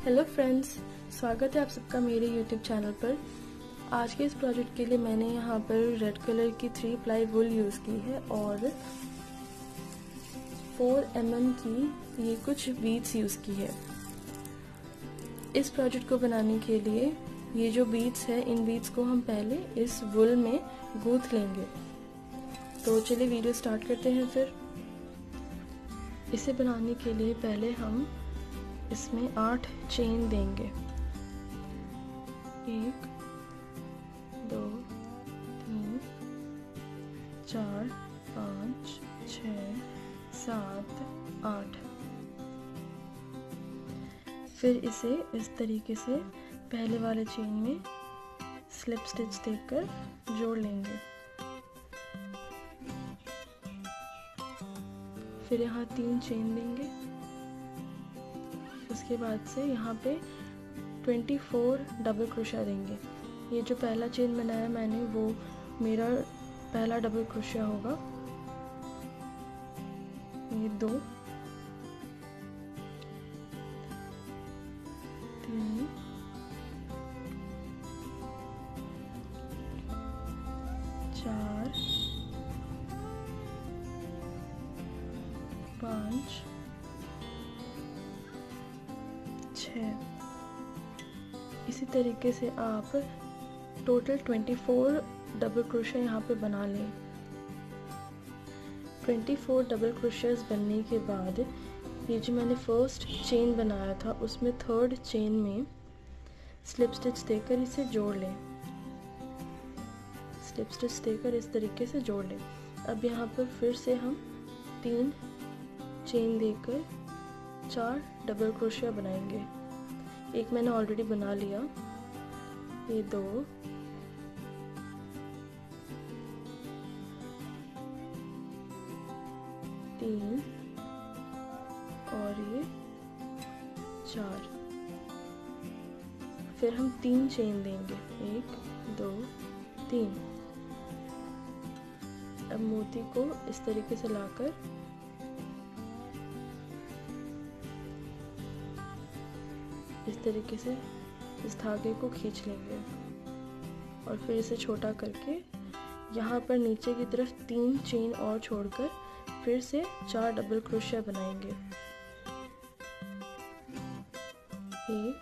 Hello friends, स्वागत है आप सबका मेरे YouTube चैनल पर। आज के इस प्रोजेक्ट के लिए मैंने यहाँ पर रेड कलर की 3 प्लाई वुल यूज़ की है और 4 mm की ये कुछ बीड्स यूज़ की है। इस प्रोजेक्ट को बनाने के लिए ये जो बीड्स है, इन बीड्स को हम पहले इस वुल में गूंथ लेंगे। तो चलिए वीडियो स्टार्ट करते हैं। फिर इसे बनाने के लिए पहले हम इसमें 8 चेन देंगे। 1 2 3 4 5 6 7 8। फिर इसे इस तरीके से पहले वाले चेन में स्लिप स्टिच देकर जोड़ लेंगे। फिर यहाँ 3 चेन देंगे। उसके बाद से यहाँ पे 24 डबल क्रोशिया देंगे। ये जो पहला चेन बनाया मैंने वो मेरा पहला डबल क्रोशिया होगा। ये 2 3 4 5 6। इसी तरीके से आप टोटल 24 डबल क्रोशिया यहाँ पे बना लें। 24 डबल क्रोशियास बनने के बाद ये जो मैंने फर्स्ट चेन बनाया था उसमें 3rd चेन में स्लिप स्टिच देकर इसे जोड़ लें। स्लिप स्टिच देकर इस तरीके से जोड़ लें। अब यहाँ पर फिर से हम 3 चेन देकर 4 डबल क्रोशिया बनाएंगे। एक मैंने ऑलरेडी बना लिया। ये 2 3 और ये 4। फिर हम 3 चेन देंगे। 1 2 3। अब मोती को इस तरीके से लाकर इस तरीके से इस धागे को खींच लेंगे और फिर इसे छोटा करके यहाँ पर नीचे की तरफ 3 चेन और छोड़कर फिर से 4 डबल क्रोशिया बनाएंगे। 1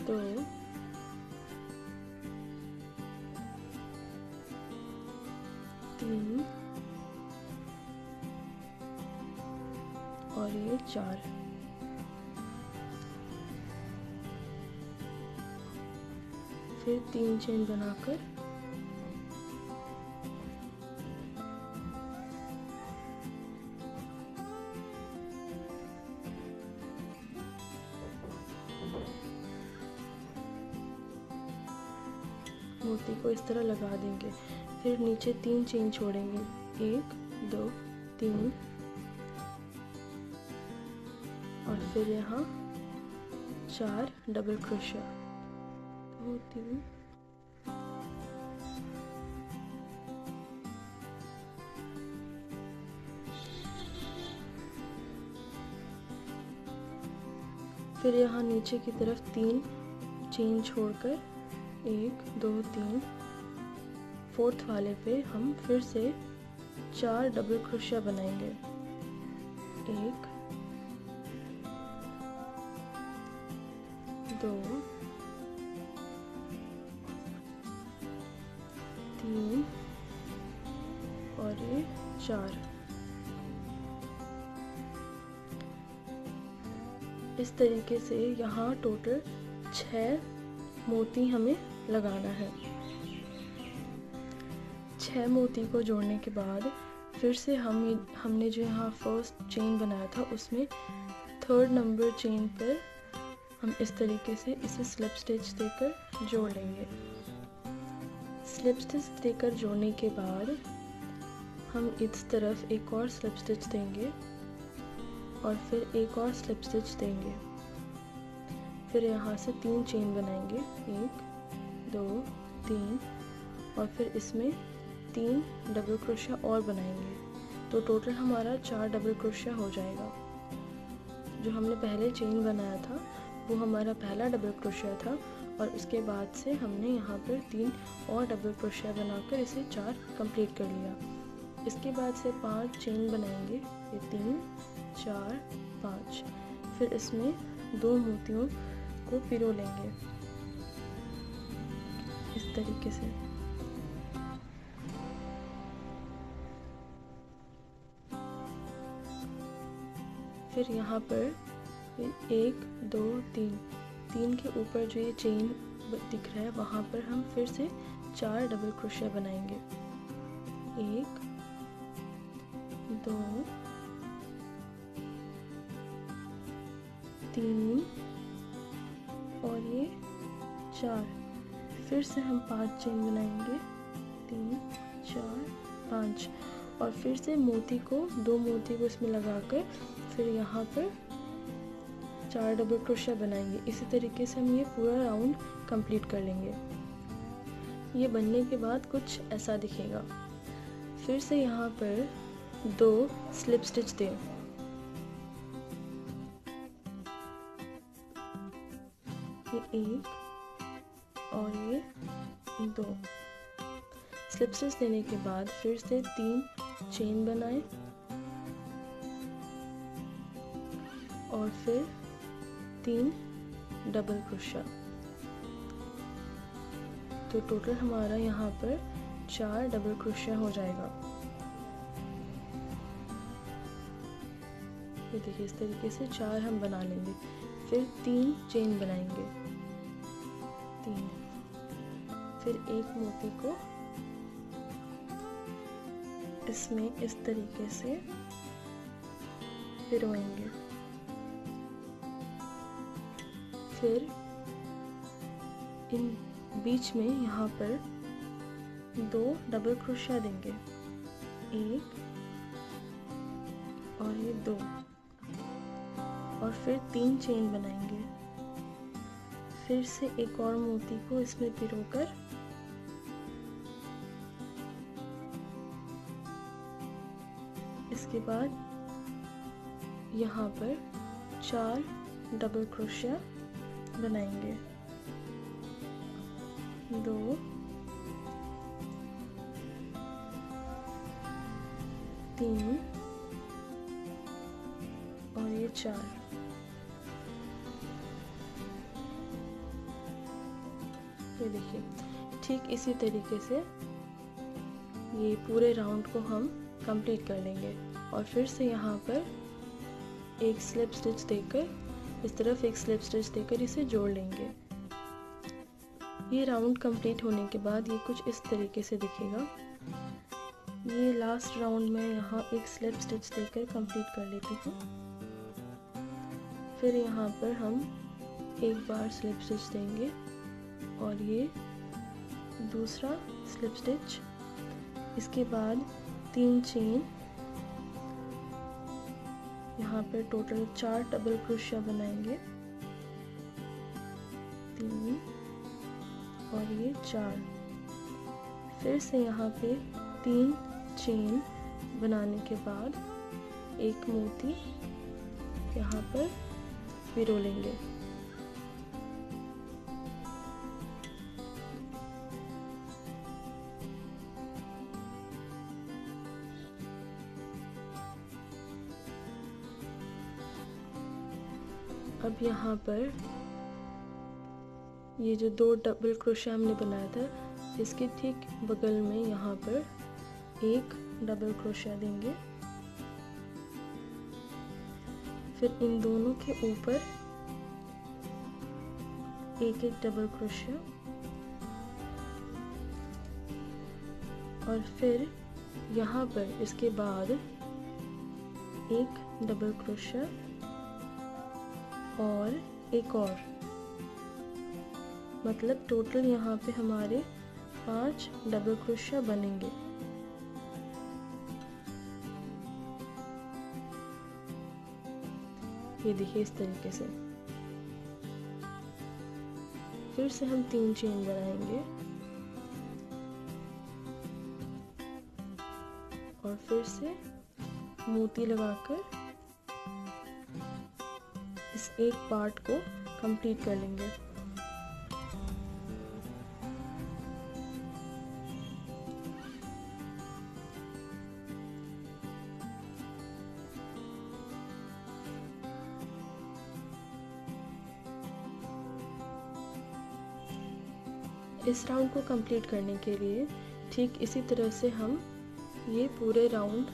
2 3 और ये 4। फिर 3 चेन बनाकर मोती को इस तरह लगा देंगे। फिर नीचे 3 चेन छोड़ेंगे। 1 2 3 और फिर यहाँ 4 डबल क्रोशिया। 2 3 फिर यहाँ नीचे की तरफ 3 चेन छोड़कर 1 2 3 4th वाले पे हम फिर से 4 डबल क्रोशिया बनाएंगे। 1 2 3 और ये 4। इस तरीके से यहाँ टोटल 6 मोती हमें लगाना है। 6 मोती को जोड़ने के बाद फिर से हमने जो यहाँ फर्स्ट चेन बनाया था उसमें 3rd नंबर चेन पर हम इस तरीके से इसे स्लिप स्टिच देकर जोड़ लेंगे। स्लिप स्टिच देकर जोड़ने के बाद हम इस तरफ एक और स्लिप स्टिच देंगे और फिर एक और स्लिप स्टिच देंगे। फिर यहाँ से 3 चेन बनाएंगे। 1 2 3 और फिर इसमें 3 डबल क्रोशिया और बनाएंगे। तो टोटल हमारा 4 डबल क्रोशिया हो जाएगा। जो हमने पहले चेन बनाया था वो हमारा पहला डबल क्रोशिया था, और उसके बाद से हमने यहाँ पर 3 और डबल क्रोशिया बनाकर इसे 4 कंप्लीट कर लिया। इसके बाद से 5 चेन बनाएंगे, ये 3 4 5। फिर इसमें 2 मोतियों को पिरो लेंगे इस तरीके से। फिर यहाँ पर 1 2 3 के ऊपर जो ये चेन दिख रहा है वहाँ पर हम फिर से 4 डबल क्रोशिया बनाएंगे, 1 2 3 और ये 4। फिर से हम 5 चेन बनाएंगे, 3 4 5, और फिर से मोती को 2 मोती को इसमें लगाकर फिर यहाँ पर 4 डबल क्रोशिया बनाएंगे। इसी तरीके से हम ये पूरा राउंड कंप्लीट कर लेंगे। ये बनने के बाद कुछ ऐसा दिखेगा। फिर से यहाँ पर 2 स्लिप स्टिच दें, ये 1 और ये 2 स्लिप स्टिच देने के बाद फिर से 3 चेन बनाएं और फिर 3 डबल क्रोशिया। तो टोटल हमारा यहाँ पर 4 डबल क्रोशिया हो जाएगा। ये देखिए इस तरीके से 4 हम बना लेंगे। फिर 3 चेन बनाएंगे, 3, फिर एक मोती को इसमें इस तरीके से पिरोएंगे। फिर इन बीच में यहाँ पर 2 डबल क्रोशिया देंगे, 1 और ये 2, और फिर 3 चेन बनाएंगे। फिर से एक और मोती को इसमें पिरोकर इसके बाद यहाँ पर 4 डबल क्रोशिया बनाएंगे, 2 3 और ये 4। ये देखिए ठीक इसी तरीके से ये पूरे राउंड को हम कंप्लीट कर लेंगे। और फिर से यहाँ पर एक स्लिप स्टिच देकर इस तरफ एक स्लिप स्टिच देकर इसे जोड़ लेंगे। ये राउंड कंप्लीट होने के बाद ये कुछ इस तरीके से दिखेगा। ये लास्ट राउंड में यहाँ एक स्लिप स्टिच देकर कंप्लीट कर लेती हूँ। फिर यहाँ पर हम एक बार स्लिप स्टिच देंगे और ये दूसरा स्लिप स्टिच, इसके बाद 3 चेन, यहाँ पर टोटल 4 डबल क्रोशिया बनाएंगे, 3 और ये 4। फिर से यहाँ पे 3 चेन बनाने के बाद एक मोती यहाँ पर पिरो लेंगे। अब यहाँ पर ये जो 2 डबल क्रोशिया हमने बनाया था इसके ठीक बगल में यहाँ पर एक डबल क्रोशिया देंगे। फिर इन दोनों के ऊपर एक एक डबल क्रोशिया, और फिर यहाँ पर इसके बाद एक डबल क्रोशिया और एक और, मतलब टोटल यहाँ पे हमारे 5 डबल क्रोशिया बनेंगे। ये देखिए इस तरीके से। फिर से हम 3 चेन बनाएंगे और फिर से मोती लगाकर इस एक पार्ट को कंप्लीट कर लेंगे। इस राउंड को कंप्लीट करने के लिए ठीक इसी तरह से हम ये पूरे राउंड,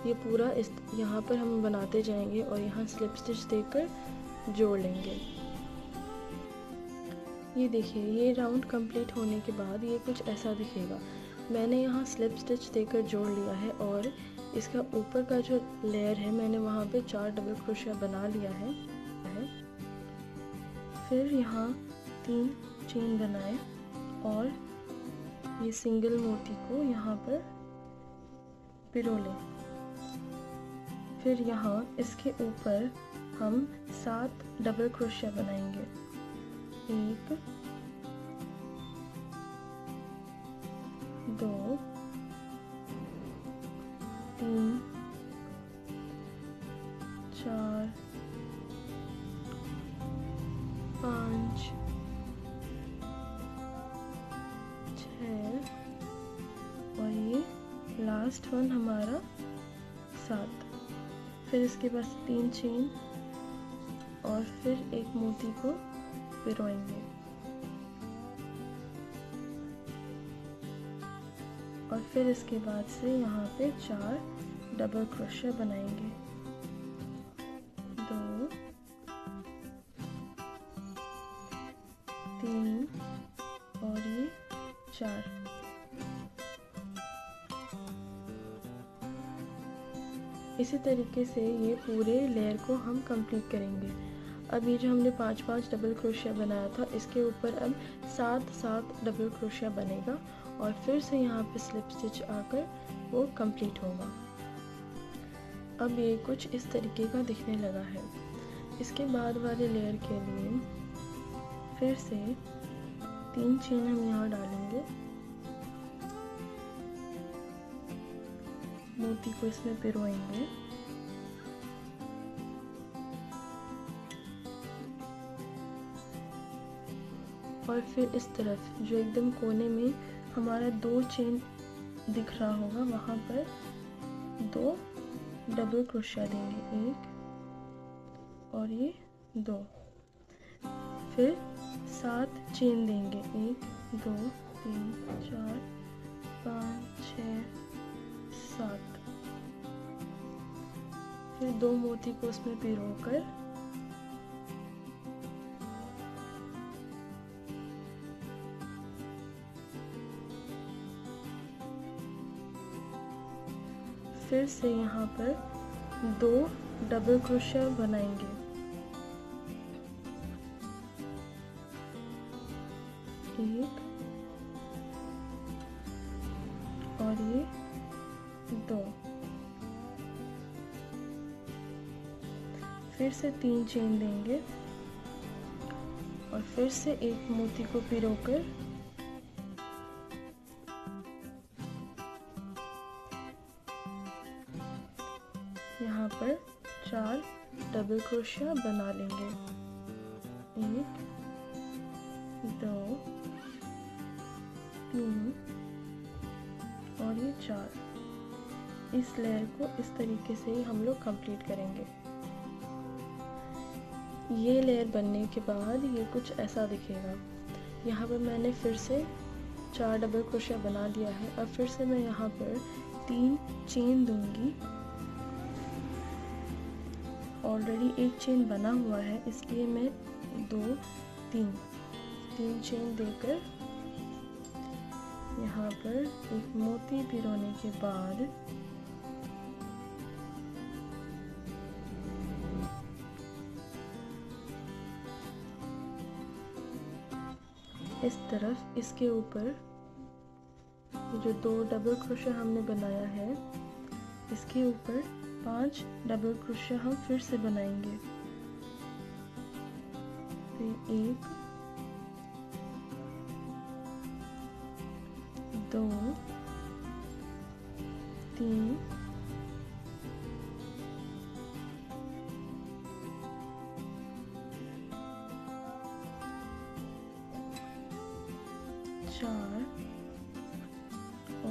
ये पूरा इस यहाँ पर हम बनाते जाएंगे और यहाँ स्लिप स्टिच देकर जोड़ लेंगे। ये देखिए, ये राउंड कंप्लीट होने के बाद ये कुछ ऐसा दिखेगा। मैंने यहाँ स्लिप स्टिच देकर जोड़ लिया है और इसका ऊपर का जो लेयर है मैंने वहाँ पे 4 डबल क्रोशिया बना लिया है। फिर यहाँ 3 चेन बनाए और ये सिंगल मोती को यहाँ पर पिरो लें। फिर यहाँ इसके ऊपर हम 7 डबल क्रोशिया बनाएंगे। 1 2 3 4 5 6 और ये लास्ट वन हमारा 7। फिर इसके पास 3 चेन और फिर एक मोती को पिरोएंगे और फिर इसके बाद से यहाँ पे 4 डबल क्रोशिया बनाएंगे। 2 3 और ये 4। इसी तरीके से ये पूरे लेयर को हम कंप्लीट करेंगे। अब ये जो हमने 5-5 डबल क्रोशिया बनाया था इसके ऊपर अब 7-7 डबल क्रोशिया बनेगा और फिर से यहाँ पे स्लिप स्टिच आकर वो कंप्लीट होगा। अब ये कुछ इस तरीके का दिखने लगा है। इसके बाद वाले लेयर के लिए फिर से 3 चेन हम यहाँ डालेंगे, मोती को इसमें पिरोएंगे और फिर इस तरफ जो एकदम कोने में हमारा 2 चेन दिख रहा होगा वहाँ पर 2 डबल क्रोशिया देंगे। 1 और ये 2। फिर 7 चेन देंगे। 1 2 3 4 5 6 7। फिर 2 मोती को उसमें पिरोकर फिर से यहाँ पर 2 डबल क्रोशिया बनाएंगे। 1 और ये 2। फिर से 3 चेन देंगे और फिर से एक मोती को पिरोकर यहाँ पर 4 डबल क्रोशिया बना लेंगे। 1 2 3 और ये 4। इस लेयर को इस तरीके से ही हम लोग कंप्लीट करेंगे। ये लेयर बनने के बाद ये कुछ ऐसा दिखेगा। यहाँ पर मैंने फिर से 4 डबल क्रोशिया बना लिया है। अब फिर से मैं यहाँ पर 3 चेन दूंगी। ऑलरेडी एक चेन बना हुआ है इसलिए मैं 2 3 चेन देकर यहाँ पर एक मोती पिरोने के बाद इस तरफ इसके ऊपर जो 2 डबल क्रोशिया हमने बनाया है इसके ऊपर 5 डबल क्रोशिया हम फिर से बनाएंगे। तो 1 2 3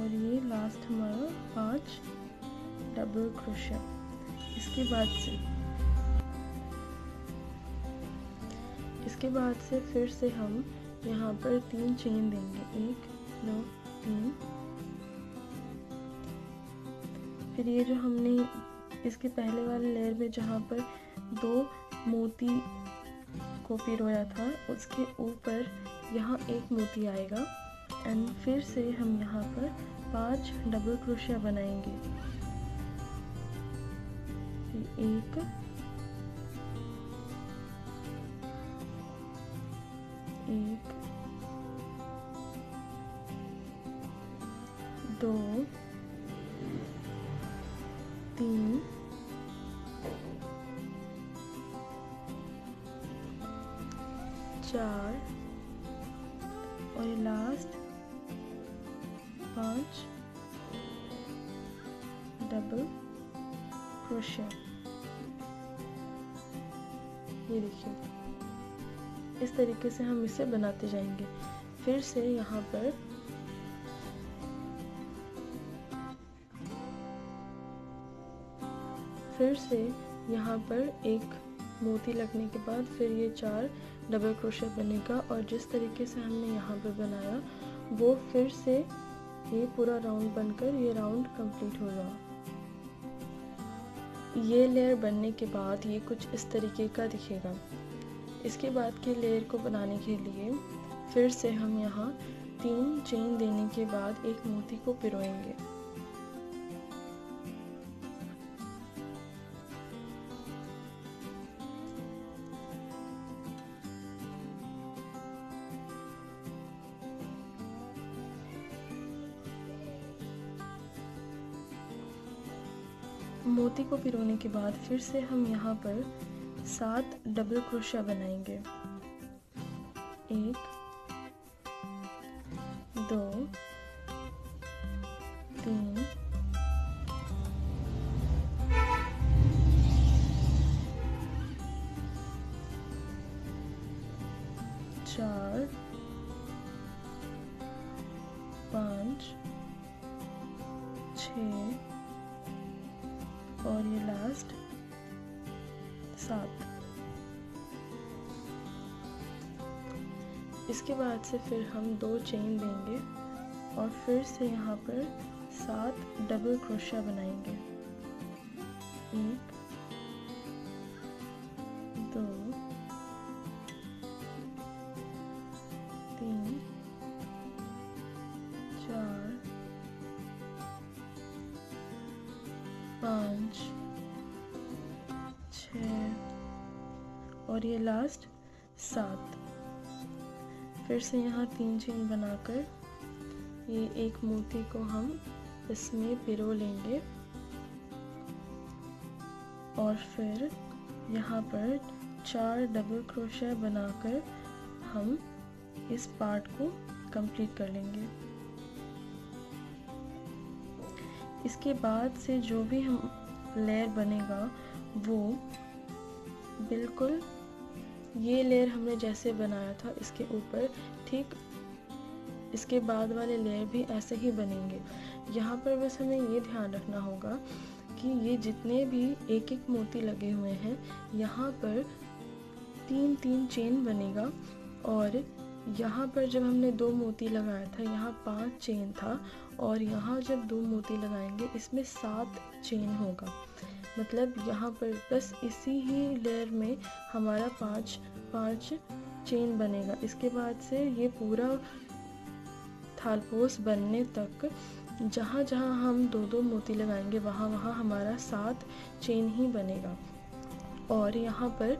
और ये लास्ट हमारा 5 डबल क्रोशिया। इसके बाद से फिर से हम यहाँ पर 3 चेन देंगे, 1 2 3। फिर ये जो हमने इसके पहले वाले लेयर में जहाँ पर 2 मोती को पिरोया था उसके ऊपर यहाँ 1 मोती आएगा एंड फिर से हम यहाँ पर 5 डबल क्रोशिया बनाएंगे। 1 2 3 4 और ये लास्ट 5 डबल क्रोशिया। ये देखिए, इस तरीके से हम इसे बनाते जाएंगे। फिर से यहाँ पर एक मोती लगने के बाद फिर ये 4 डबल क्रोशिया बनेगा और जिस तरीके से हमने यहाँ पर बनाया वो फिर से ये पूरा राउंड बनकर ये राउंड कंप्लीट होगा। ये लेयर बनने के बाद ये कुछ इस तरीके का दिखेगा। इसके बाद के लेयर को बनाने के लिए फिर से हम यहाँ 3 चेन देने के बाद एक मोती को पिरोएंगे। मोती को पिरोने के बाद फिर से हम यहाँ पर 7 डबल क्रोशिया बनाएंगे। 1 2 3 4 5 6 और ये लास्ट 7। इसके बाद से फिर हम 2 चेन देंगे और फिर से यहाँ पर 7 डबल क्रोशिया बनाएंगे। 1 2 3 4 5 6 और ये लास्ट 7। फिर से यहाँ 3 चेन बनाकर ये एक मोती को हम इसमें पिरो लेंगे और फिर यहाँ पर 4 डबल क्रोशिया बनाकर हम इस पार्ट को कंप्लीट कर लेंगे। इसके बाद से जो भी हम लेयर बनेगा वो बिल्कुल ये लेयर हमने जैसे बनाया था इसके ऊपर ठीक इसके बाद वाले लेयर भी ऐसे ही बनेंगे। यहाँ पर बस हमें ये ध्यान रखना होगा कि ये जितने भी एक एक मोती लगे हुए हैं यहाँ पर 3 चेन बनेगा और यहाँ पर जब हमने 2 मोती लगाया था यहाँ 5 चेन था और यहाँ जब 2 मोती लगाएंगे इसमें 7 चेन होगा। मतलब यहाँ पर बस इसी ही लेयर में हमारा 5 चेन बनेगा। इसके बाद से ये पूरा थालपोस बनने तक जहाँ जहाँ हम 2 मोती लगाएंगे वहाँ वहाँ हमारा 7 चेन ही बनेगा और यहाँ पर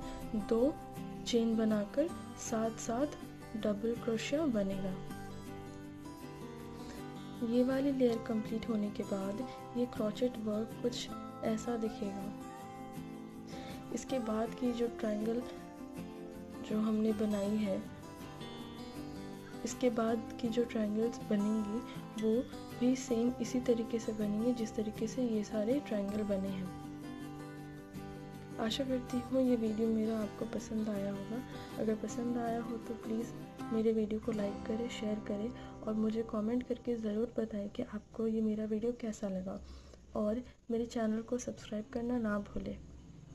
2 चेन बनाकर 7 डबल क्रोशिया बनेगा। ये वाली लेयर कंप्लीट होने के बाद ये क्रोचेट वर्क कुछ ऐसा दिखेगा। इसके बाद की जो ट्रायंगल जो हमने बनाई है, इसके बाद की जो ट्रायंगल्स बनेंगी वो भी सेम इसी तरीके से बनेंगे जिस तरीके से ये सारे ट्रायंगल बने हैं। आशा करती हूँ ये वीडियो मेरा आपको पसंद आया होगा। अगर पसंद आया हो तो प्लीज़ मेरे वीडियो को लाइक करें, शेयर करें और मुझे कमेंट करके ज़रूर बताएं कि आपको ये मेरा वीडियो कैसा लगा, और मेरे चैनल को सब्सक्राइब करना ना भूलें।